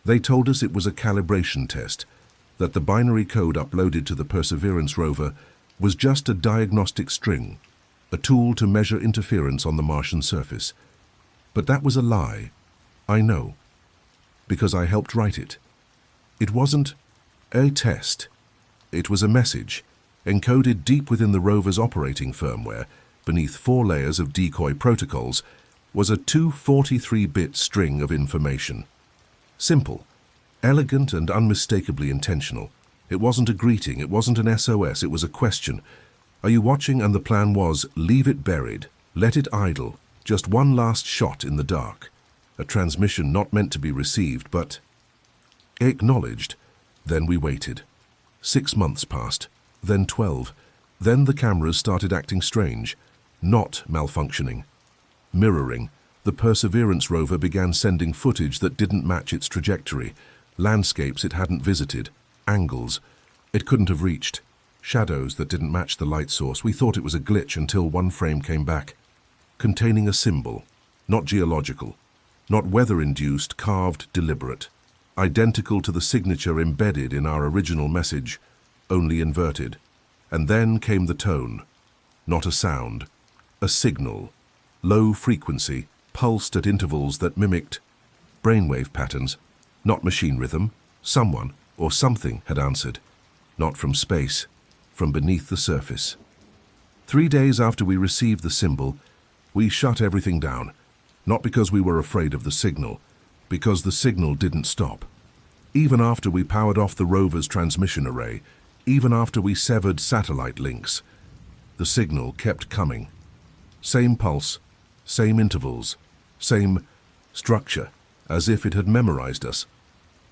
They told us it was a calibration test, that the binary code uploaded to the Perseverance rover was just a diagnostic string, a tool to measure interference on the Martian surface. But that was a lie. I know, because I helped write it. It wasn't a test. It was a message, encoded deep within the rover's operating firmware, beneath 4 layers of decoy protocols, was a 243-bit string of information. Simple, elegant and unmistakably intentional. It wasn't a greeting, it wasn't an SOS, it was a question. Are you watching? And the plan was, leave it buried, let it idle, just one last shot in the dark. A transmission not meant to be received, but acknowledged. Then we waited. 6 months passed, then 12. Then the cameras started acting strange, not malfunctioning. Mirroring, the Perseverance rover began sending footage that didn't match its trajectory, landscapes it hadn't visited, angles it couldn't have reached, shadows that didn't match the light source. We thought it was a glitch until one frame came back, containing a symbol, not geological, not weather-induced, carved, deliberate, identical to the signature embedded in our original message, only inverted. And then came the tone, not a sound, a signal, low frequency, pulsed at intervals that mimicked brainwave patterns, not machine rhythm. Someone or something had answered, not from space, from beneath the surface. 3 days after we received the symbol, we shut everything down, not because we were afraid of the signal, because the signal didn't stop. Even after we powered off the rover's transmission array, even after we severed satellite links, the signal kept coming. Same pulse, same intervals, same structure, as if it had memorized us.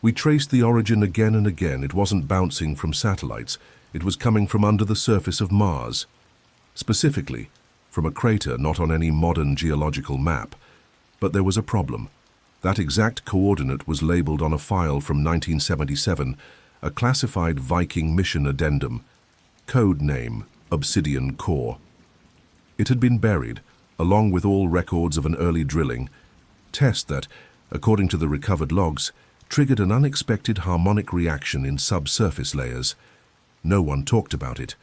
We traced the origin again and again. It wasn't bouncing from satellites. It was coming from under the surface of Mars. Specifically, from a crater not on any modern geological map. But there was a problem. That exact coordinate was labeled on a file from 1977, a classified Viking mission addendum, code name Obsidian Core. It had been buried, along with all records of an early drilling test that, according to the recovered logs, triggered an unexpected harmonic reaction in subsurface layers. No one talked about it,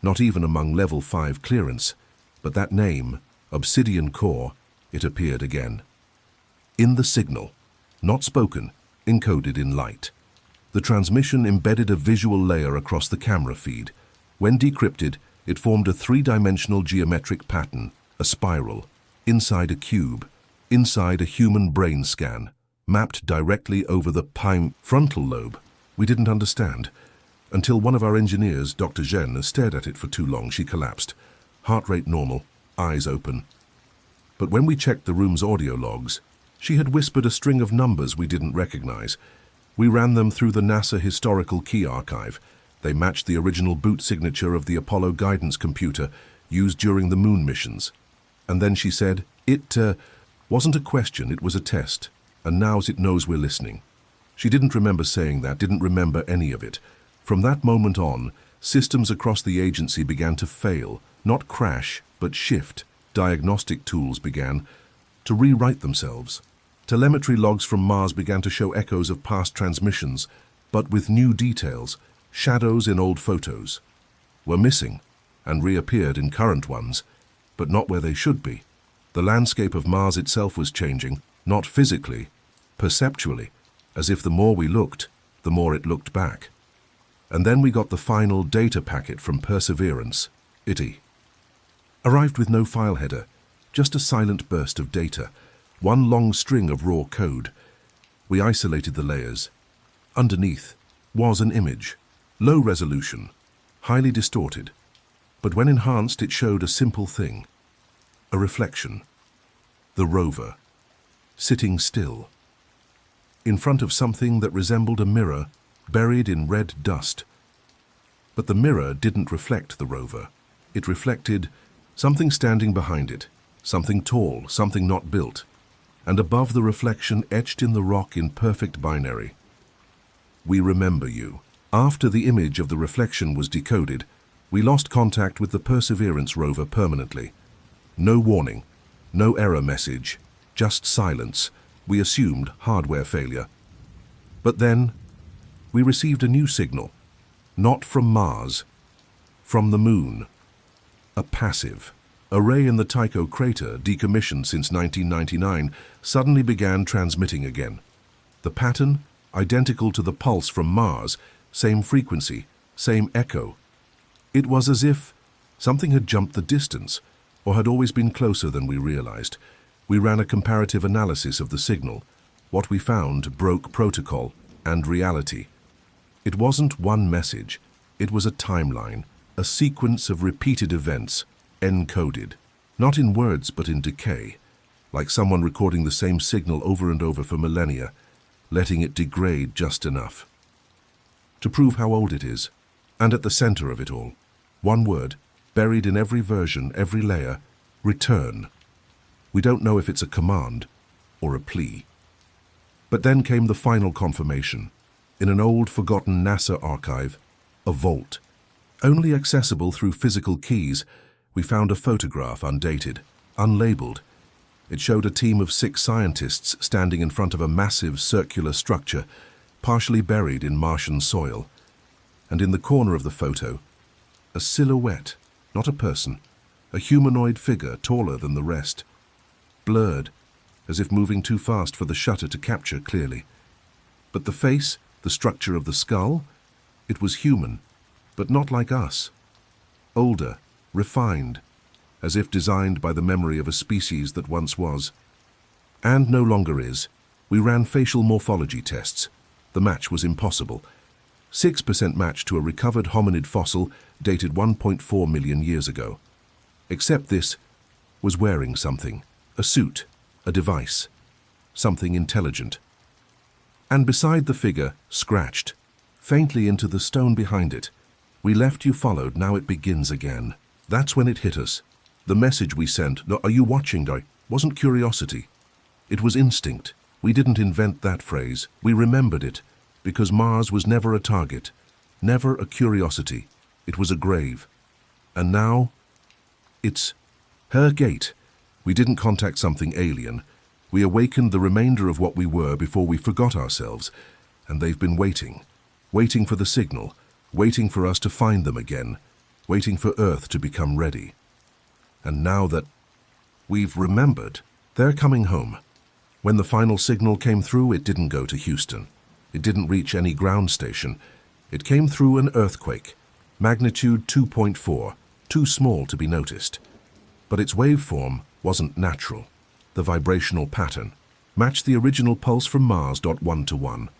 not even among level 5 clearance, but that name, Obsidian Core, it appeared again. In the signal, not spoken, encoded in light. The transmission embedded a visual layer across the camera feed. When decrypted, it formed a 3-dimensional geometric pattern, a spiral, inside a cube, inside a human brain scan, mapped directly over the frontal lobe. We didn't understand, until one of our engineers, Dr. Zhen, stared at it for too long. She collapsed, heart rate normal, eyes open. But when we checked the room's audio logs, she had whispered a string of numbers we didn't recognize. We ran them through the NASA Historical Key Archive. They matched the original boot signature of the Apollo guidance computer used during the moon missions. And then she said, it wasn't a question, it was a test, and now it knows we're listening. She didn't remember saying that, didn't remember any of it. From that moment on, systems across the agency began to fail, not crash, but shift. Diagnostic tools began to rewrite themselves. Telemetry logs from Mars began to show echoes of past transmissions, but with new details. Shadows in old photos were missing and reappeared in current ones, but not where they should be. The landscape of Mars itself was changing, not physically, perceptually, as if the more we looked, the more it looked back. And then we got the final data packet from Perseverance, IT. Arrived with no file header, just a silent burst of data, one long string of raw code. We isolated the layers. Underneath was an image, low resolution, highly distorted, but when enhanced it showed a simple thing, a reflection. The rover, sitting still, in front of something that resembled a mirror buried in red dust. But the mirror didn't reflect the rover. It reflected something standing behind it, something tall, something not built, and above the reflection, etched in the rock in perfect binary, "We remember you." After the image of the reflection was decoded, we lost contact with the Perseverance rover permanently. No warning, no error message, just silence. We assumed hardware failure. But then, we received a new signal. Not from Mars, from the Moon. A passive array in the Tycho crater, decommissioned since 1999, suddenly began transmitting again. The pattern, identical to the pulse from Mars, same frequency, same echo. It was as if something had jumped the distance, or had always been closer than we realized. We ran a comparative analysis of the signal. What we found broke protocol and reality. It wasn't one message, it was a timeline, a sequence of repeated events, encoded. Not in words, but in decay, like someone recording the same signal over and over for millennia, letting it degrade just enough to prove how old it is. And at the center of it all, one word, buried in every version, every layer: return. We don't know if it's a command or a plea. But then came the final confirmation. In an old, forgotten NASA archive, a vault. Only accessible through physical keys, we found a photograph, undated, unlabeled. It showed a team of 6 scientists standing in front of a massive circular structure, partially buried in Martian soil. And in the corner of the photo, a silhouette, not a person, a humanoid figure taller than the rest. Blurred, as if moving too fast for the shutter to capture clearly. But the face, the structure of the skull, it was human, but not like us. Older, refined, as if designed by the memory of a species that once was. And no longer is. We ran facial morphology tests. The match was impossible. 6% match to a recovered hominid fossil dated 1.4 million years ago. Except this was wearing something. A suit, a device, something intelligent. And beside the figure, scratched, faintly into the stone behind it. We left, you followed, now it begins again. That's when it hit us. The message we sent, no, "Are you watching?" wasn't curiosity. It was instinct. We didn't invent that phrase. We remembered it, because Mars was never a target, never a curiosity. It was a grave. And now, it's her gate. We didn't contact something alien. We awakened the remainder of what we were before we forgot ourselves, and they've been waiting. Waiting for the signal, waiting for us to find them again, waiting for Earth to become ready. And now that we've remembered, they're coming home. When the final signal came through, it didn't go to Houston. It didn't reach any ground station. It came through an earthquake, magnitude 2.4, too small to be noticed. But its waveform wasn't natural. The vibrational pattern matched the original pulse from Mars. 1:1,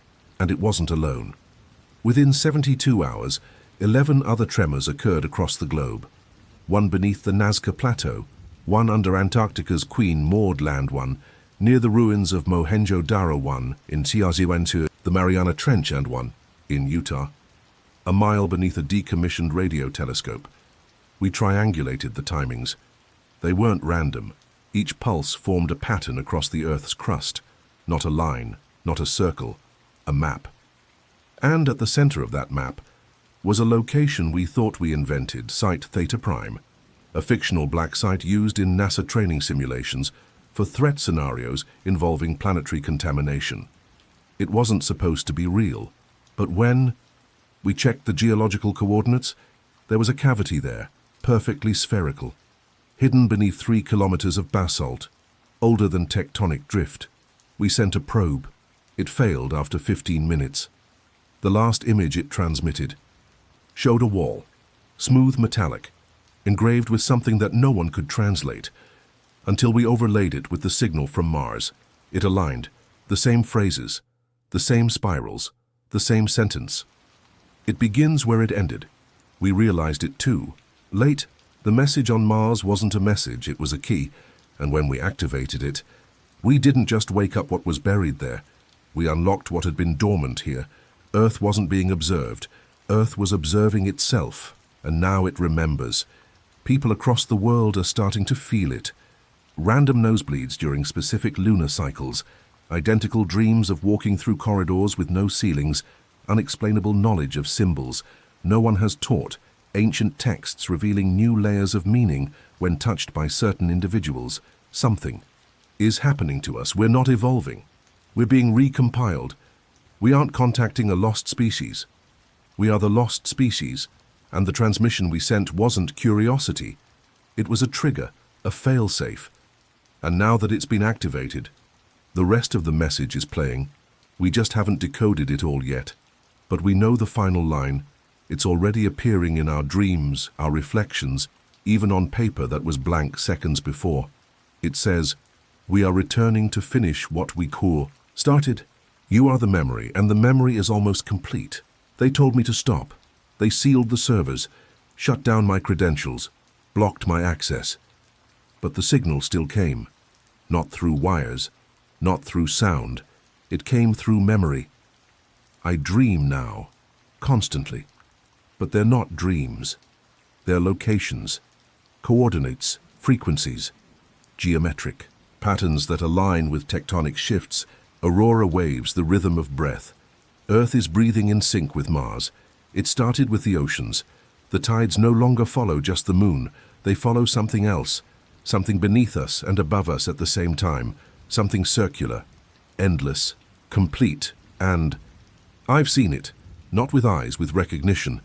and it wasn't alone. Within 72 hours, 11 other tremors occurred across the globe. One beneath the Nazca Plateau, one under Antarctica's Queen Maud Land 1, near the ruins of Mohenjo-Daro 1 in Tiazihuantu, the Mariana Trench, and one in Utah, a mile beneath a decommissioned radio telescope. We triangulated the timings. They weren't random. Each pulse formed a pattern across the Earth's crust, not a line, not a circle, a map. And at the center of that map was a location we thought we invented, Site Theta Prime, a fictional black site used in NASA training simulations for threat scenarios involving planetary contamination. It wasn't supposed to be real, but when we checked the geological coordinates, there was a cavity there, perfectly spherical, hidden beneath 3 kilometers of basalt, older than tectonic drift. We sent a probe. It failed after 15 minutes. The last image it transmitted showed a wall, smooth metallic, engraved with something that no one could translate, until we overlaid it with the signal from Mars. It aligned, the same phrases, the same spirals, the same sentence. It begins where it ended. We realized it too. Late, the message on Mars wasn't a message, it was a key, and when we activated it, we didn't just wake up what was buried there. We unlocked what had been dormant here. Earth wasn't being observed. Earth was observing itself, and now it remembers. People across the world are starting to feel it. Random nosebleeds during specific lunar cycles, identical dreams of walking through corridors with no ceilings, unexplainable knowledge of symbols no one has taught, ancient texts revealing new layers of meaning when touched by certain individuals. Something is happening to us. We're not evolving. We're being recompiled. We aren't contacting a lost species. We are the lost species, and the transmission we sent wasn't curiosity. It was a trigger, a failsafe. And now that it's been activated, the rest of the message is playing. We just haven't decoded it all yet. But we know the final line. It's already appearing in our dreams, our reflections, even on paper that was blank seconds before. It says, "We are returning to finish what we started. You are the memory, and the memory is almost complete. They told me to stop. They sealed the servers, shut down my credentials, blocked my access. But the signal still came. Not through wires, not through sound. It came through memory. I dream now, constantly. But they're not dreams. They're locations, coordinates, frequencies, geometric patterns that align with tectonic shifts, aurora waves, the rhythm of breath. Earth is breathing in sync with Mars. It started with the oceans. The tides no longer follow just the moon. They follow something else, something beneath us and above us at the same time, something circular, endless, complete, and I've seen it, not with eyes, with recognition.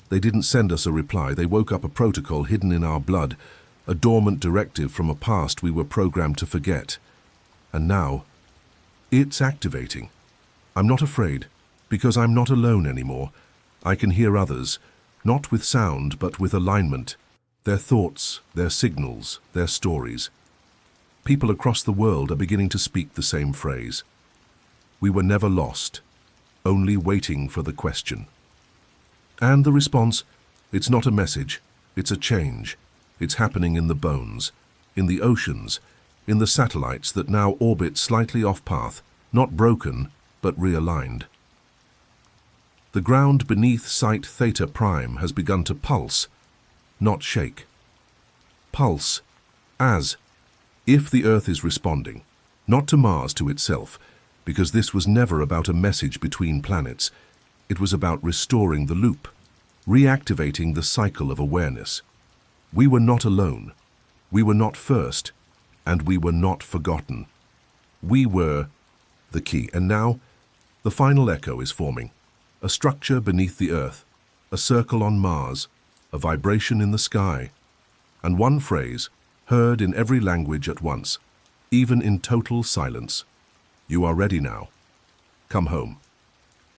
They didn't send us a reply. They woke up a protocol hidden in our blood, a dormant directive from a past we were programmed to forget. And now, it's activating. I'm not afraid, because I'm not alone anymore. I can hear others, not with sound, but with alignment. Their thoughts, their signals, their stories. People across the world are beginning to speak the same phrase. We were never lost, only waiting for the question. And the response, it's not a message, it's a change. It's happening in the bones, in the oceans, in the satellites that now orbit slightly off path, not broken, but realigned. The ground beneath Site Theta Prime has begun to pulse, not shake. Pulse, as if the Earth is responding, not to Mars, to itself, because this was never about a message between planets. It was about restoring the loop, reactivating the cycle of awareness. We were not alone. We were not first, and we were not forgotten. We were the key, and now the final echo is forming. A structure beneath the Earth, a circle on Mars, a vibration in the sky, and one phrase, heard in every language at once, even in total silence. You are ready now. Come home.